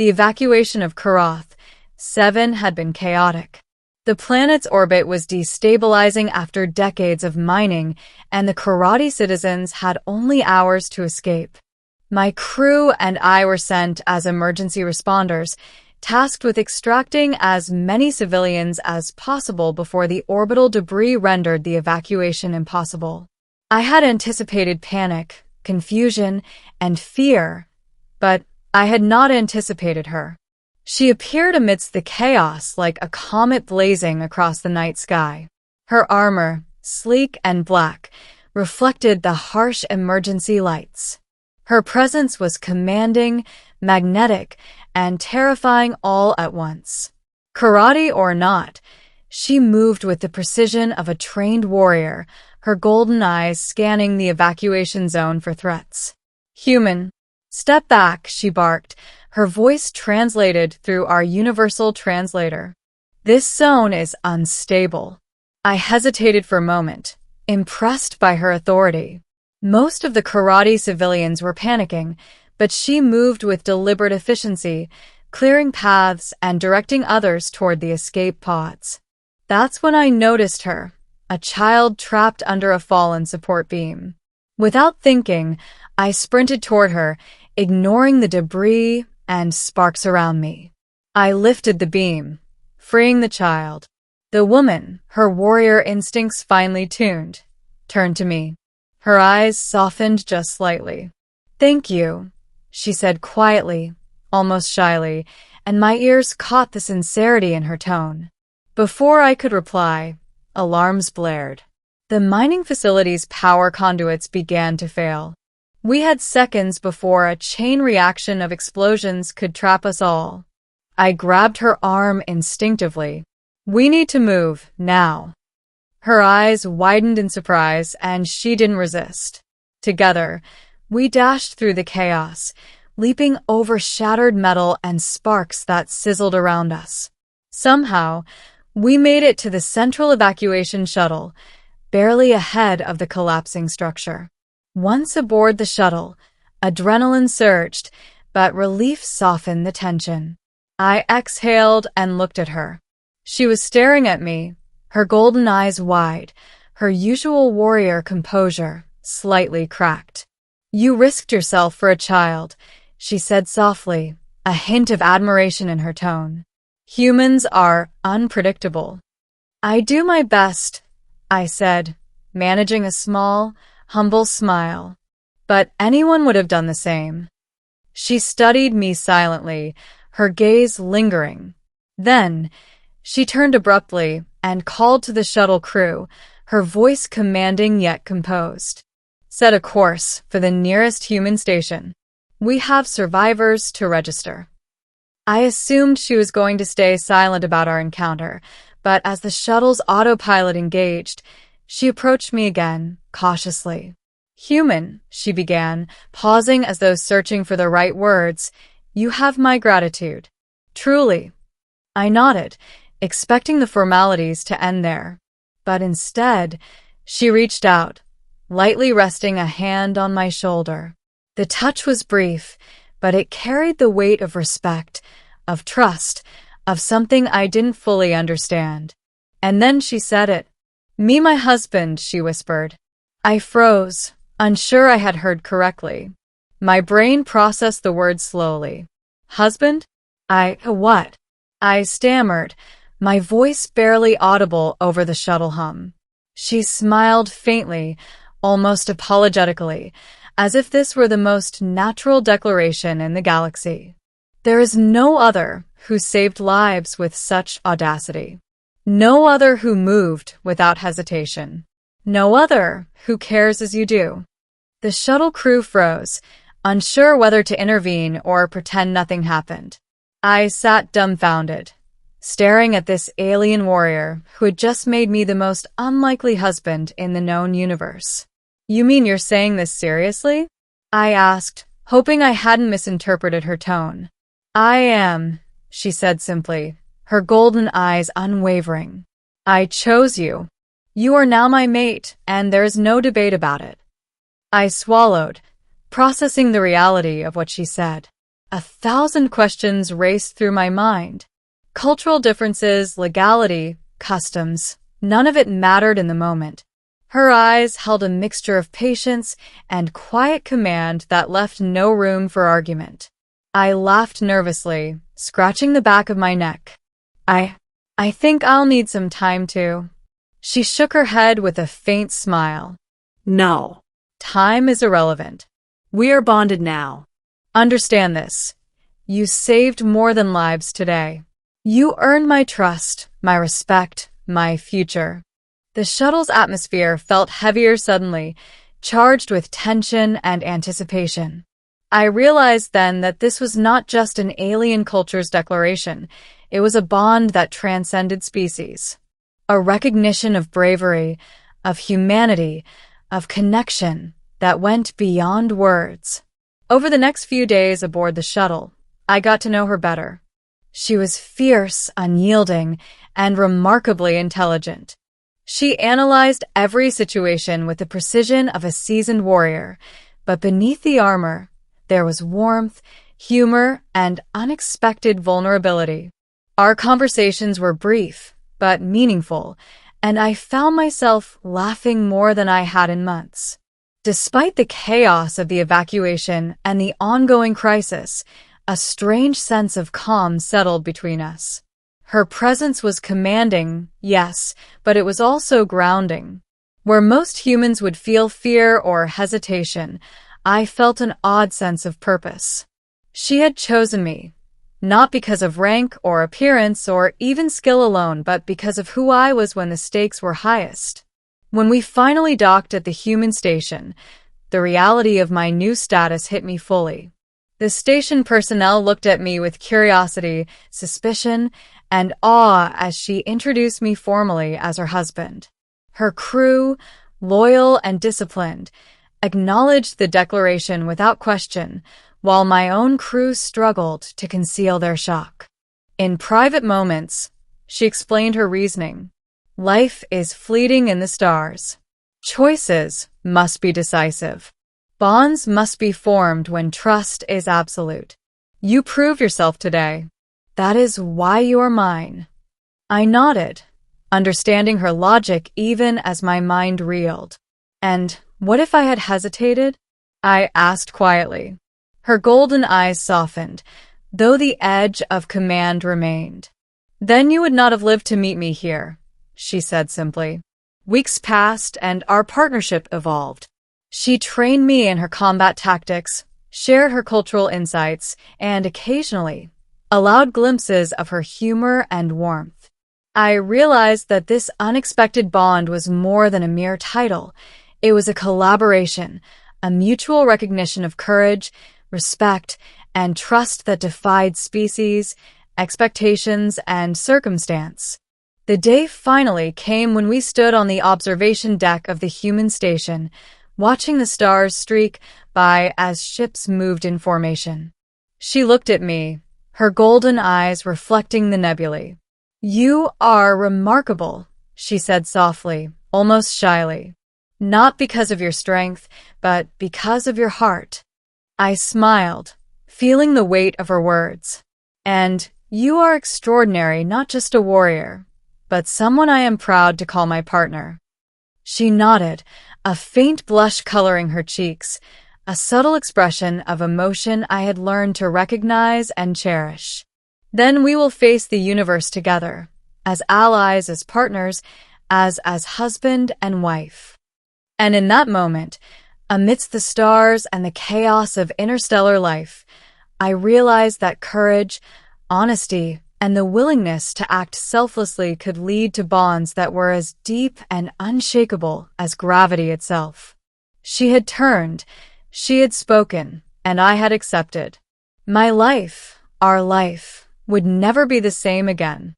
The evacuation of Karath 7 had been chaotic. The planet's orbit was destabilizing after decades of mining, and the Karathi citizens had only hours to escape. My crew and I were sent as emergency responders, tasked with extracting as many civilians as possible before the orbital debris rendered the evacuation impossible. I had anticipated panic, confusion, and fear, but I had not anticipated her. She appeared amidst the chaos like a comet blazing across the night sky. Her armor, sleek and black, reflected the harsh emergency lights. Her presence was commanding, magnetic, and terrifying all at once. Karate or not, she moved with the precision of a trained warrior, her golden eyes scanning the evacuation zone for threats. "Human, step back," she barked, her voice translated through our universal translator. "This zone is unstable." I hesitated for a moment, impressed by her authority. Most of the Karathi civilians were panicking, but she moved with deliberate efficiency, clearing paths and directing others toward the escape pods. That's when I noticed her, a child trapped under a fallen support beam. Without thinking, I sprinted toward her, ignoring the debris and sparks around me. I lifted the beam, freeing the child. The woman, her warrior instincts finely tuned, turned to me. Her eyes softened just slightly. "Thank you," she said quietly, almost shyly, and my ears caught the sincerity in her tone. Before I could reply, alarms blared. The mining facility's power conduits began to fail. We had seconds before a chain reaction of explosions could trap us all. I grabbed her arm instinctively. "We need to move, now." Her eyes widened in surprise, and she didn't resist. Together, we dashed through the chaos, leaping over shattered metal and sparks that sizzled around us. Somehow, we made it to the central evacuation shuttle, barely ahead of the collapsing structure. Once aboard the shuttle, adrenaline surged, but relief softened the tension. I exhaled and looked at her. She was staring at me, her golden eyes wide, her usual warrior composure slightly cracked. "You risked yourself for a child," she said softly, a hint of admiration in her tone. "Humans are unpredictable." "I do my best," I said, managing a small, humble smile. "But anyone would have done the same." She studied me silently, her gaze lingering. Then, she turned abruptly and called to the shuttle crew, her voice commanding yet composed. "Set a course for the nearest human station. We have survivors to register." I assumed she was going to stay silent about our encounter, but as the shuttle's autopilot engaged, she approached me again, cautiously. "Human," she began, pausing as though searching for the right words, "you have my gratitude." "Truly." I nodded, expecting the formalities to end there. But instead, she reached out, lightly resting a hand on my shoulder. The touch was brief, but it carried the weight of respect, of trust, of something I didn't fully understand. And then she said it. "Me, my husband," she whispered. I froze, unsure I had heard correctly. My brain processed the word slowly. "Husband? What?" I stammered, my voice barely audible over the shuttle hum. She smiled faintly, almost apologetically, as if this were the most natural declaration in the galaxy. There is no other who saved lives with such audacity. No other who moved without hesitation. No other who cares as you do. The shuttle crew froze, unsure whether to intervene or pretend nothing happened. I sat dumbfounded, staring at this alien warrior who had just made me the most unlikely husband in the known universe. "You mean you're saying this seriously?" I asked, hoping I hadn't misinterpreted her tone. "I am," she said simply, her golden eyes unwavering. "I chose you. You are now my mate, and there is no debate about it." I swallowed, processing the reality of what she said. 1,000 questions raced through my mind. Cultural differences, legality, customs, none of it mattered in the moment. Her eyes held a mixture of patience and quiet command that left no room for argument. I laughed nervously, scratching the back of my neck. I think I'll need some time too. She shook her head with a faint smile. No. Time is irrelevant. We are bonded now. Understand this. You saved more than lives today. You earned my trust, my respect, my future. The shuttle's atmosphere felt heavier suddenly, charged with tension and anticipation. I realized then that this was not just an alien culture's declaration. It was a bond that transcended species. A recognition of bravery, of humanity, of connection that went beyond words. Over the next few days aboard the shuttle, I got to know her better. She was fierce, unyielding, and remarkably intelligent. She analyzed every situation with the precision of a seasoned warrior, but beneath the armor, there was warmth, humor, and unexpected vulnerability. Our conversations were brief, but meaningful, and I found myself laughing more than I had in months. Despite the chaos of the evacuation and the ongoing crisis, a strange sense of calm settled between us. Her presence was commanding, yes, but it was also grounding. Where most humans would feel fear or hesitation, I felt an odd sense of purpose. She had chosen me, not because of rank or appearance or even skill alone, but because of who I was when the stakes were highest. When we finally docked at the human station, the reality of my new status hit me fully. The station personnel looked at me with curiosity, suspicion, and awe as she introduced me formally as her husband. Her crew, loyal and disciplined, acknowledged the declaration without question, while my own crew struggled to conceal their shock. In private moments, she explained her reasoning. Life is fleeting in the stars. Choices must be decisive. Bonds must be formed when trust is absolute. You prove yourself today. That is why you are mine. I nodded, understanding her logic even as my mind reeled. And what if I had hesitated? I asked quietly. Her golden eyes softened, though the edge of command remained. Then you would not have lived to meet me here, she said simply. Weeks passed and our partnership evolved. She trained me in her combat tactics, shared her cultural insights, and occasionally allowed glimpses of her humor and warmth. I realized that this unexpected bond was more than a mere title. It was a collaboration, a mutual recognition of courage, respect, and trust that defied species, expectations, and circumstance. The day finally came when we stood on the observation deck of the human station, watching the stars streak by as ships moved in formation. She looked at me, her golden eyes reflecting the nebulae. You are remarkable, she said softly, almost shyly. Not because of your strength, but because of your heart. I smiled, feeling the weight of her words. And you are extraordinary, not just a warrior, but someone I am proud to call my partner. She nodded, a faint blush coloring her cheeks, a subtle expression of emotion I had learned to recognize and cherish. Then we will face the universe together, as allies, as partners, as husband and wife. And in that moment, amidst the stars and the chaos of interstellar life, I realized that courage, honesty, and the willingness to act selflessly could lead to bonds that were as deep and unshakable as gravity itself. She had turned, she had spoken, and I had accepted. My life, our life, would never be the same again.